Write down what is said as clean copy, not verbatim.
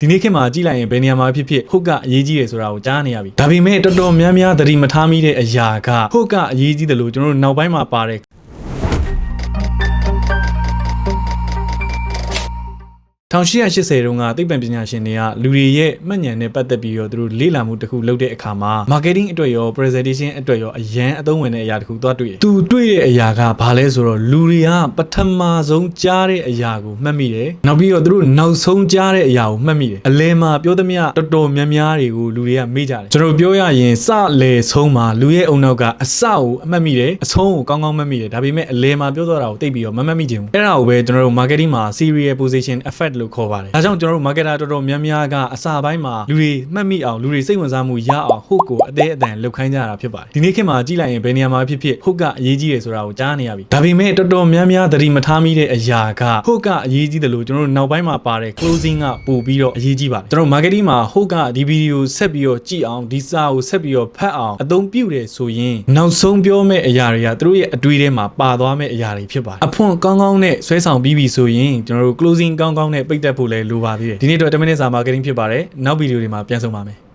ဒီနေ့ခေတ်မှာကြည့်လိုက်ရင်ဘယ်နေရာမှာဖြစ်ဖြစ်ဟုတ်ကအရေးကြီးတယ်ဆိုတာကိုကြားနေရပြီဒါပေမဲ့တော်တော်များများသတိမထားမိတဲ့အရာကဟုတ်ကအရေးကြီးတယ်လို့ကျွန်တော်တို့နောက်ပိုင်းမှာပါတဲ့1880တုန်းကသိပ္ပံပညာရှင်တွေကလူတွေရဲ့မှတ်ဉာဏ်နဲ့ပတ်သက်ပြီးတော့သူတို့လေ့လာမှုတစ်ခုလုပ်တဲ့အခါမှာ marketing အတွက်ရော presentation အတွက်ရောအရန်အသုံးဝင်တဲ့အရာတစ်ခုသွားတွေ့တယ်။သူတွေ့တဲ့အရာကဘာလဲဆိုတော့လူတွေကပထမဆုံးကြားတဲ့အရာကိုမှတ်မိတယ်။နောက်ပြီးတော့သူတို့နောက်ဆုံးကြားတဲ့အရာကိုမှတ်မိတယ်။အလယ်မှာပြောသမျှတော်တော်များများတွေကိုလူတွေကမေ့ကြတယ်။ကျွန်တော်ပြောရရင်စလေဆုံးမှာလူရဲ့အုံနောက်ကအစကိုအမှတ်မိတယ်အဆုံးကိုကောင်းကောင်းမှတ်မိတယ်ဒါပေမဲ့အလယ်မှာပြောတော့တာကိုသိပြီးတော့မမှတ်မိချင်ဘူး။အဲ့ဒါကိုပဲကျွန်တော်တို့ marketing မှာ serial position effectလို့ခေါ်ပါတယ်ဒါကြောင့်ကျွန်တော်တို့ marketer တော်တော်များများကအစာပိုင်းမှာလူတွေမှတ်မိအောင်လူတွေစိတ်ဝင်စားမှုရအောင်ဟုတ်ကိုအသေးအတန်လုပ်ခိုင်းကြတာဖြစ်ပါတယ်ဒီနေ့ခေတ်မှာကြည့်လိုက်ရင်ဘယ်နေရာမှာဖြစ်ဖြစ်ဟုတ်ကအရေးကြီးတယ်ဆိုတာကိုကြားနေရပြီဒါပေမဲ့တော်တော်များများသတိမထားမိတဲ့အရာကဟုတ်ကအရေးကြီးတယ်လို့ကျွန်တော်တို့နောက်ပိုင်းမှာပါတဲ့ closing ကပို့ပြီးတော့အရေးကြီးပါတယ်ကျွန်တော် marketing မှာဟုတ်ကဒီဗီဒီယိုဆက်ပြီးတော့ကြည့်အောင်ဒီစာကိုဆက်ပြီးတော့ဖတ်အောင်အသုံးပြုတယ်ဆိုရင်နောက်ဆုံးပြောမယ့်အရာတွေကသူတို့ရဲ့အတွေးထဲမှာပါသွားမယ့်အရာတွေဖြစ်ပါတယ်အဖွင့်ကောင်းကောင်းနဲ့ဆွဲဆောင်ပြီးပြီဆိုရင်ကျွန်တော်တို့ closing ကောင်းကောင်းနဲ့ပိတ်တက်ဖို့လဲလိုပါသေးတယ်ဒီနေ့တော့10 minutes marketing ဖြစ်ပါတယ်နောက်ဗီဒီယိုတွေမှာပြန်ဆုံပါမယ်